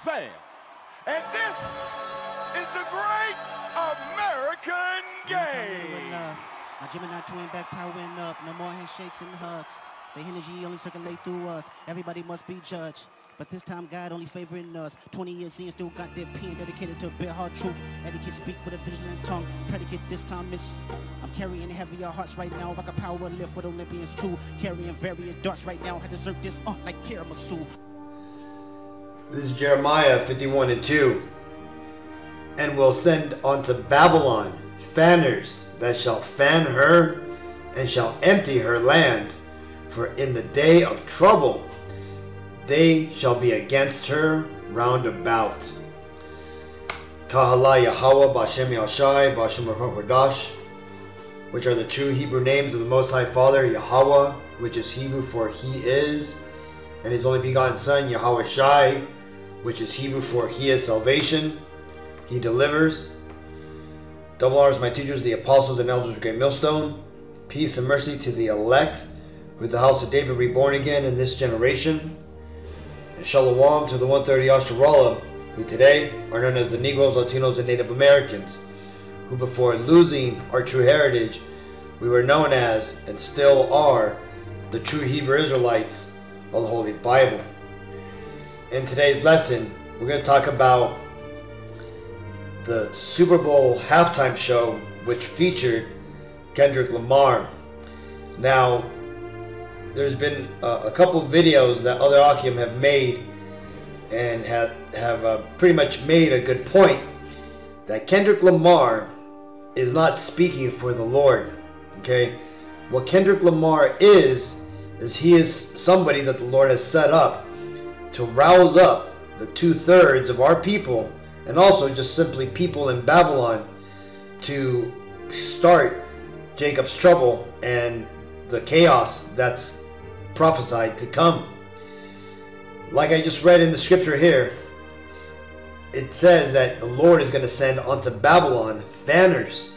Sam. And this is the Great American Game. My Gemini twin back powering up. No more handshakes and hugs. The energy only circulate through us. Everybody must be judged. But this time God only favoring us. 20 years in, still got that pen dedicated to bare hard truth. Etiquette speak with a vision and tongue. Predicate this time is I'm carrying heavier hearts right now. Like a power lift with Olympians too. Carrying various darts right now. I deserve this like tiramisu. This is Jeremiah 51:2. And will send unto Babylon fanners that shall fan her and shall empty her land. For in the day of trouble they shall be against her round about. Kahala Yahweh Bashem Yashai Bashem Rakodash, which are the true Hebrew names of the Most High Father, Yahweh, which is Hebrew for He is, and His only begotten Son, Yahweh Shai, which is Hebrew for He is salvation, He delivers. Double honors my teachers, the apostles and elders of Great Millstone. Peace and mercy to the elect, with the house of David reborn again in this generation. And Shalom to the 130 Ashtarallah, who today are known as the Negroes, Latinos, and Native Americans, who before losing our true heritage, we were known as, and still are, the true Hebrew Israelites of the Holy Bible. In today's lesson, we're going to talk about the Super Bowl halftime show, which featured Kendrick Lamar. Now, there's been a couple videos that other Akim have made and have pretty much made a good point that Kendrick Lamar is not speaking for the Lord. Okay, what Kendrick Lamar is he is somebody that the Lord has set up to rouse up the 2/3 of our people, and also just simply people in Babylon, to start Jacob's trouble and the chaos that's prophesied to come. Like I just read in the scripture here, it says that the Lord is going to send unto Babylon fanners.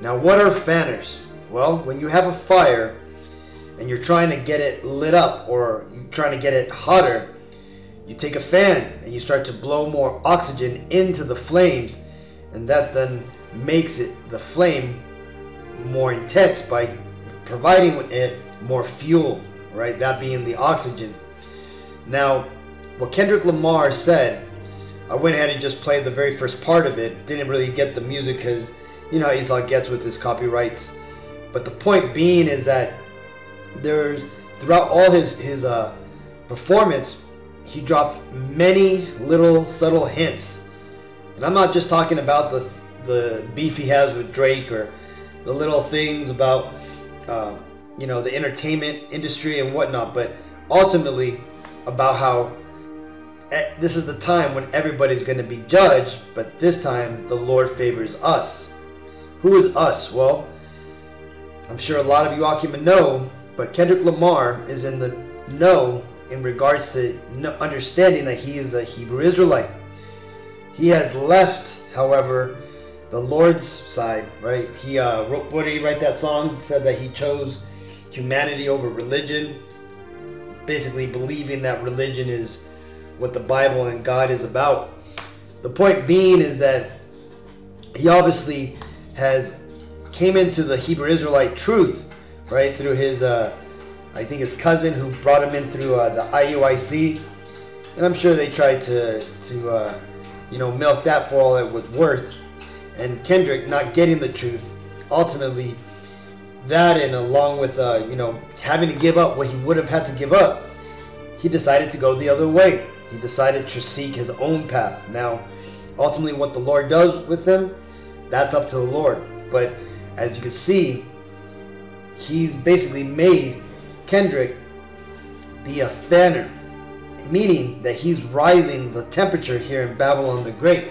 Now, what are fanners? Well, when you have a fire and you're trying to get it lit up, or you're trying to get it hotter, you take a fan and you start to blow more oxygen into the flames, and that then makes the flame more intense by providing it more fuel, right? That being the oxygen. Now, what Kendrick Lamar said, I went ahead and just played the very first part of it. Didn't really get the music because you know how Esau gets with his copyrights. But the point being is that there's, throughout all his performance, he dropped many little subtle hints. And I'm not just talking about the beef he has with Drake, or the little things about you know, the entertainment industry and whatnot, but ultimately about how this is the time when everybody's going to be judged, but this time the Lord favors us. Who is us? Well, I'm sure a lot of you Akim know, but Kendrick Lamar is in the know in regards to understanding that he is a Hebrew Israelite. He has left, however, the Lord's side, right? He wrote, what did he write that song? Said that he chose humanity over religion, basically believing that religion is what the Bible and God is about. The point being is that he obviously came into the Hebrew Israelite truth, right, through his I think his cousin, who brought him in through the IUIC, and I'm sure they tried to you know, milk that for all it was worth. And Kendrick not getting the truth, ultimately, that, and along with you know, having to give up what he would have had to give up, he decided to go the other way. He decided to seek his own path. Now, ultimately, what the Lord does with him, that's up to the Lord. But as you can see, he's basically made Kendrick be a fanner, meaning that he's rising the temperature here in Babylon the Great.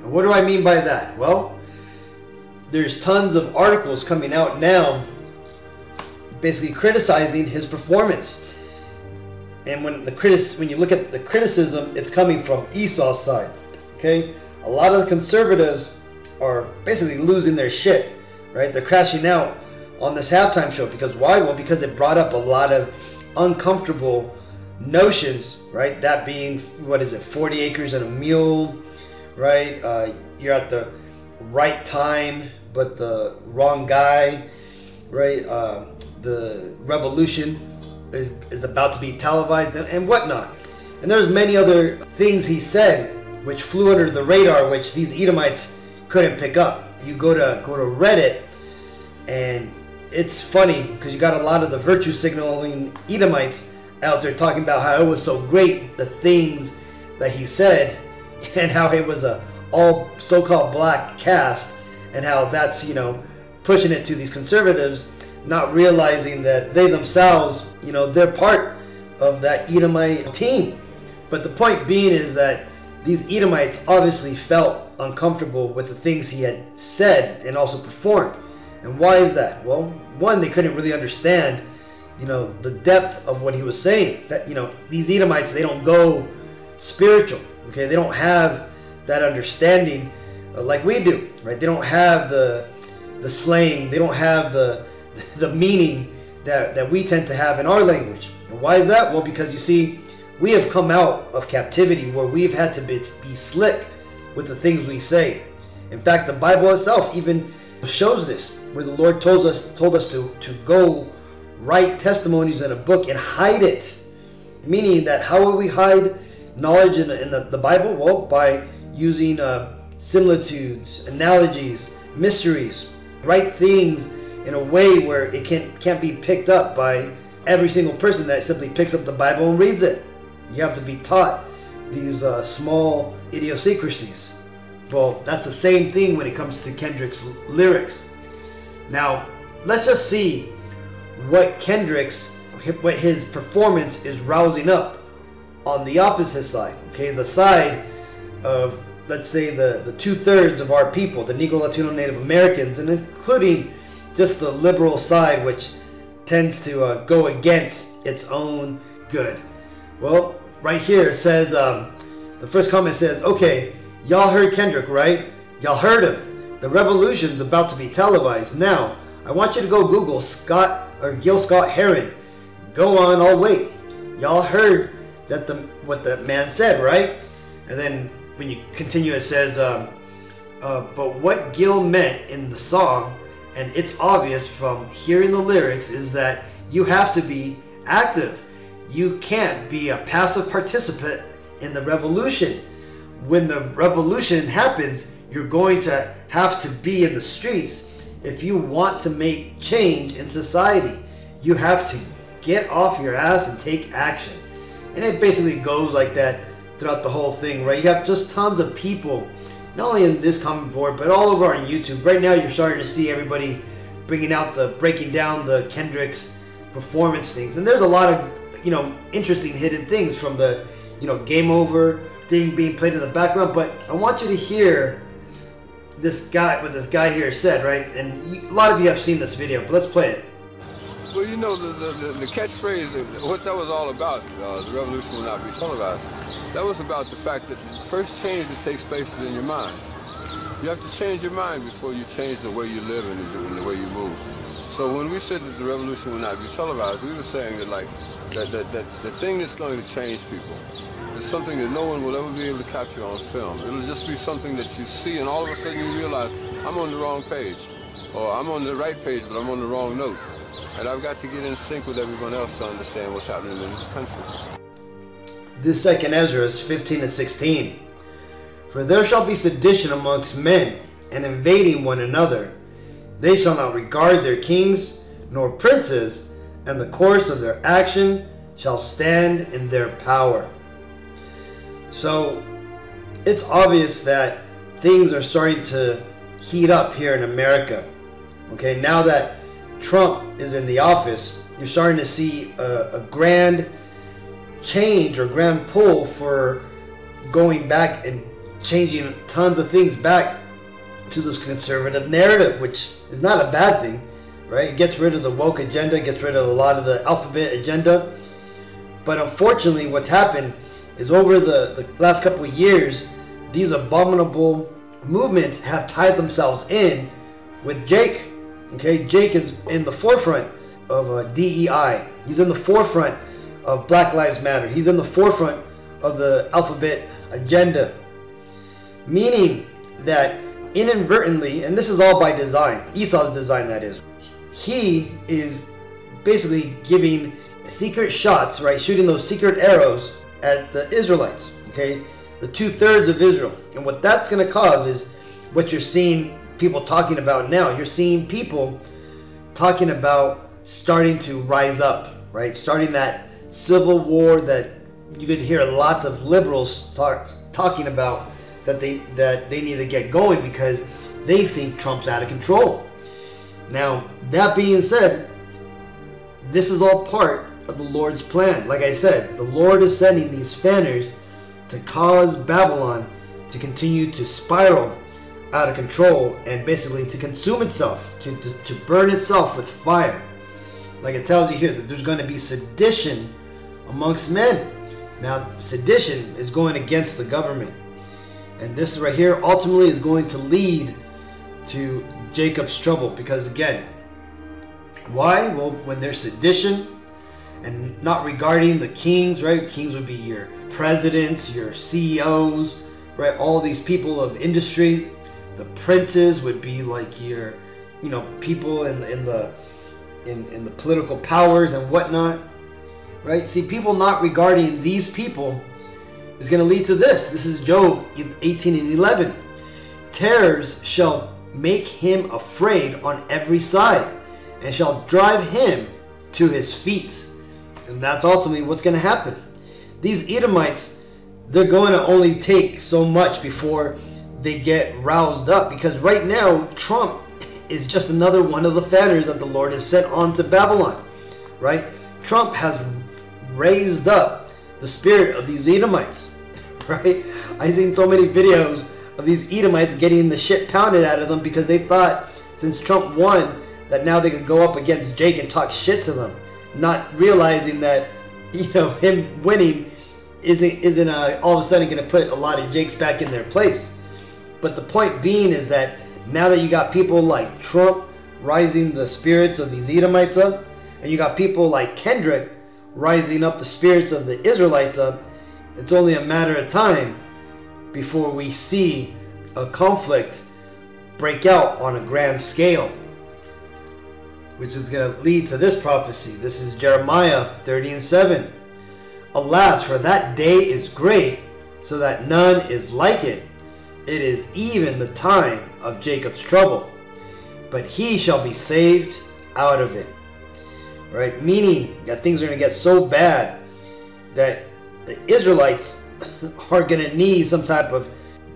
And what do I mean by that? Well, there's tons of articles coming out now basically criticizing his performance. And when you look at the criticism, it's coming from Esau's side. Okay? A lot of the conservatives are basically losing their shit, right? They're crashing out on this halftime show. Because why? Well, because it brought up a lot of uncomfortable notions, right? That being, what is it, 40 acres and a mule, right? You're at the right time, but the wrong guy, right? The revolution is about to be televised and whatnot. And there's many other things he said which flew under the radar, which these Edomites couldn't pick up. You go to Reddit, and it's funny because you got a lot of the virtue signaling Edomites out there talking about how it was so great, the things that he said, and how it was a all so-called black cast, and how that's, pushing it to these conservatives, not realizing that they themselves, they're part of that Edomite team. But the point being is that these Edomites obviously felt uncomfortable with the things he had said and also performed. And why is that? Well, one, they couldn't really understand, the depth of what he was saying. That, these Edomites, they don't go spiritual, okay? They don't have that understanding like we do, right? They don't have the slang, they don't have the meaning that we tend to have in our language. And why is that? Well, because you see, we have come out of captivity where we've had to be slick with the things we say. In fact, the Bible itself even shows this, where the Lord told us to go write testimonies in a book and hide it. Meaning that how will we hide knowledge in the Bible? Well, by using similitudes, analogies, mysteries, write things in a way where it can't be picked up by every single person that simply picks up the Bible and reads it. You have to be taught these small idiosyncrasies. Well, that's the same thing when it comes to Kendrick's lyrics. Now, let's just see what his performance is rousing up on the opposite side. Okay, the side of, let's say, the 2/3 of our people, the Negro, Latino, Native Americans, and including just the liberal side, which tends to go against its own good. Well, right here it says, the first comment says, okay, y'all heard Kendrick, right? Y'all heard him. The revolution's about to be televised. Now, I want you to go Google Gil Scott-Heron. Go on, I'll wait. Y'all heard that what the man said, right? And then when you continue, it says, but what Gil meant in the song, and it's obvious from hearing the lyrics, is that you have to be active. You can't be a passive participant in the revolution. When the revolution happens, you're going to have to be in the streets if you want to make change in society. You have to get off your ass and take action. And it basically goes like that throughout the whole thing, right? You have just tons of people, not only in this comment board, but all over on YouTube. Right now, you're starting to see everybody breaking down the Kendrick's performance things. And there's a lot of, interesting hidden things from the, game over thing being played in the background. But I want you to hear what this guy here said, right? And a lot of you have seen this video, but let's play it. Well, the catchphrase, what that was all about, the revolution will not be televised, that was about the fact that the first change that takes place is in your mind. You have to change your mind before you change the way you live and the way you move. So when we said that the revolution will not be televised, we were saying that the thing that's going to change people is something that no one will ever be able to capture on film. It'll just be something that you see, and all of a sudden you realize, I'm on the wrong page, or I'm on the right page, but I'm on the wrong note. And I've got to get in sync with everyone else to understand what's happening in this country. This second Ezra 15 and 16. For there shall be sedition amongst men, and invading one another. They shall not regard their kings nor princes, and the course of their action shall stand in their power. So it's obvious that things are starting to heat up here in America. Okay, now that Trump is in the office, you're starting to see a grand change or grand pull for going back and changing tons of things back to this conservative narrative, which is not a bad thing, right? It gets rid of the woke agenda, gets rid of a lot of the alphabet agenda. But unfortunately, what's happened is over the last couple of years, these abominable movements have tied themselves in with Jake. Okay, Jake is in the forefront of DEI. He's in the forefront of Black Lives Matter. He's in the forefront of the alphabet agenda, meaning that inadvertently, and this is all by design, Esau's design that is, he is basically giving secret shots, right, shooting those secret arrows at the Israelites, okay, the 2/3 of Israel. And what that's going to cause is what you're seeing people talking about now. You're seeing people talking about starting to rise up, right, starting that civil war that you could hear lots of liberals start talking about, that they need to get going because they think Trump's out of control. Now, that being said, this is all part of the Lord's plan. Like I said, the Lord is sending these fanners to cause Babylon to continue to spiral out of control and basically to consume itself, to burn itself with fire. Like it tells you here that there's going to be sedition amongst men. Now, sedition is going against the government. And this right here ultimately is going to lead to Jacob's trouble. Because again, why? Well, when there's sedition and not regarding the kings, right? Kings would be your presidents, your CEOs, right? All these people of industry. The princes would be like your, people in the political powers and whatnot, right? See, people not regarding these people is going to lead to this. This is Job 18:11. Terrors shall make him afraid on every side, and shall drive him to his feet. And that's ultimately what's going to happen. These Edomites, they're going to only take so much before they get roused up, because right now Trump is just another one of the fanners that the Lord has sent on to Babylon, right? Trump has raised up the spirit of these Edomites, right? I've seen so many videos of these Edomites getting the shit pounded out of them because they thought since Trump won that now they could go up against Jake and talk shit to them, not realizing that him winning isn't all of a sudden going to put a lot of Jakes back in their place. But the point being is that now that you got people like Trump rising the spirits of these Edomites up, and you got people like Kendrick rising up the spirits of the Israelites up, it's only a matter of time before we see a conflict break out on a grand scale, which is going to lead to this prophecy. This is Jeremiah 30:7. Alas, for that day is great, so that none is like it. It is even the time of Jacob's trouble, but he shall be saved out of it. Right? Meaning that things are going to get so bad that the Israelites are going to need some type of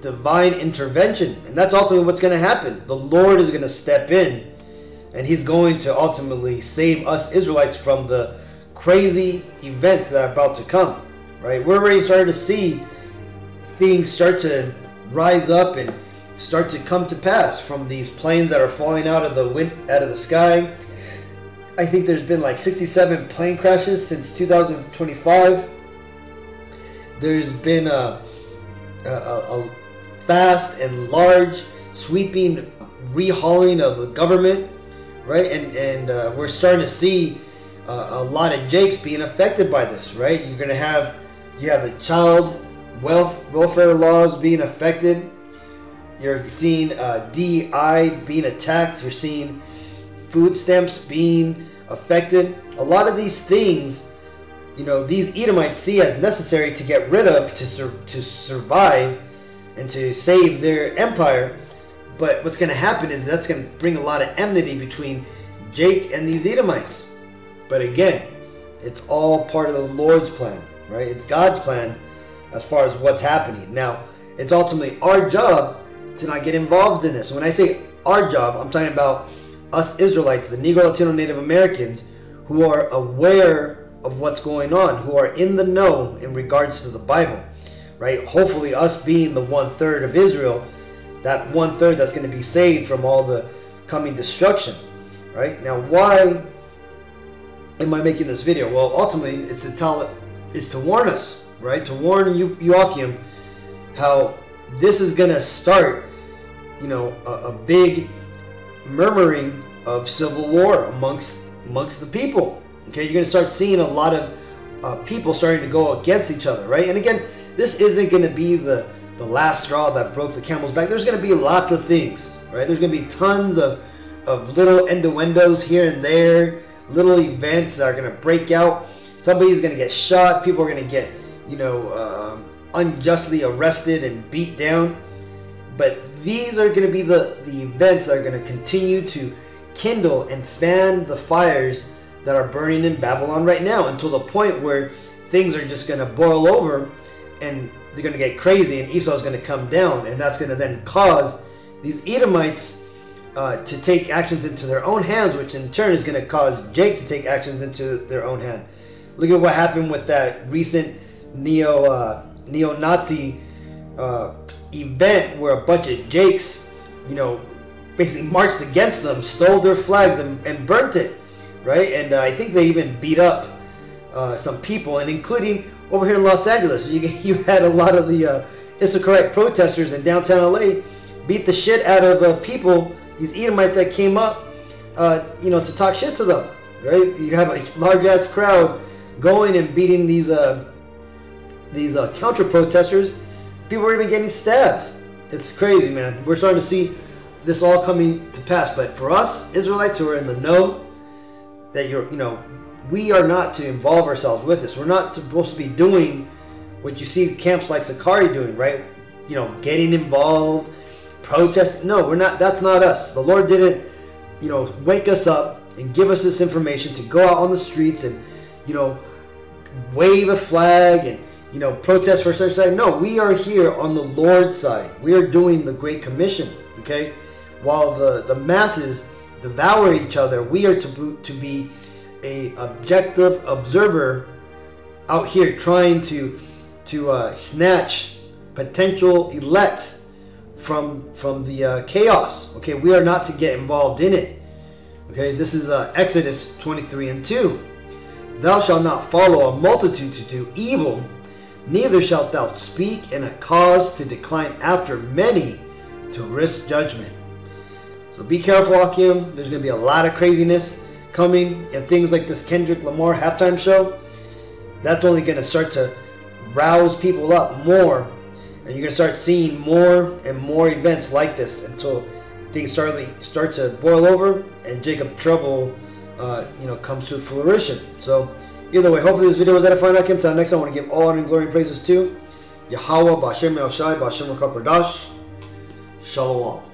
divine intervention. And that's ultimately what's going to happen. The Lord is going to step in, and he's going to ultimately save us Israelites from the crazy events that are about to come. Right? We're already starting to see things start to rise up and start to come to pass from these planes that are falling out of the sky. I think there's been like 67 plane crashes since 2025. There's been a fast and large sweeping rehauling of the government, right? And we're starting to see a lot of Jakes being affected by this, right? You have the child welfare laws being affected. You're seeing DEI being attacked. You're seeing food stamps being affected. A lot of these things, these Edomites see as necessary to get rid of, to survive and to save their empire. But what's going to happen is that's going to bring a lot of enmity between Jake and these Edomites. But again, it's all part of the Lord's plan, right? It's God's plan as far as what's happening. Now, it's ultimately our job to not get involved in this. When I say our job, I'm talking about us Israelites, the Negro, Latino, Native Americans, who are aware of what's going on, who are in the know in regards to the Bible, right? Hopefully us being the 1/3 of Israel, that 1/3 that's going to be saved from all the coming destruction, right? Now, why am I making this video? Well, ultimately, it's to warn us, right? To warn Joachim how this is going to start, a big murmuring of civil war amongst the people. Okay, you're going to start seeing a lot of people starting to go against each other, right? And again, this isn't going to be the last straw that broke the camel's back. There's going to be lots of things, right? There's going to be tons of little innuendos here and there, little events that are going to break out. Somebody's going to get shot. People are going to get, unjustly arrested and beat down. But these are going to be the events that are going to continue to kindle and fan the fires that are burning in Babylon right now, until the point where things are just going to boil over and they're going to get crazy, and Esau is going to come down, and that's going to then cause these Edomites to take actions into their own hands, which in turn is going to cause Jake to take actions into their own hand. Look at what happened with that recent neo-Nazi event where a bunch of Jakes, basically marched against them, stole their flags, and burnt it, right? And I think they even beat up some people, and including over here in Los Angeles, you had a lot of the Issacharite protesters in downtown LA beat the shit out of people, these Edomites that came up, to talk shit to them, right? You have a large ass crowd going and beating these counter protesters. People were even getting stabbed. It's crazy, man. We're starting to see this all coming to pass. But for us Israelites who are in the know, that we are not to involve ourselves with this. We're not supposed to be doing what you see camps like Sakari doing, right? Getting involved, protesting. No, we're not. That's not us. The Lord didn't, wake us up and give us this information to go out on the streets and, wave a flag and, protest for a certain side. No, we are here on the Lord's side. We are doing the Great Commission, okay? While the masses devour each other, we are to be a objective observer out here trying to snatch potential elect from the chaos. Okay, we are not to get involved in it. Okay, this is Exodus 23:2. Thou shalt not follow a multitude to do evil, neither shalt thou speak in a cause to decline after many to risk judgment. So be careful, Akim. There's going to be a lot of craziness coming, and things like this Kendrick Lamar halftime show, that's only going to start to rouse people up more, and you're going to start seeing more and more events like this until things start to boil over and Jacob trouble comes to fruition. So either way, hopefully this video was edifying. Until next time, I want to give all honor and glory and praises to Yahweh, B'Hashem El Shai, B'Hashem Rakakodash. Shalom.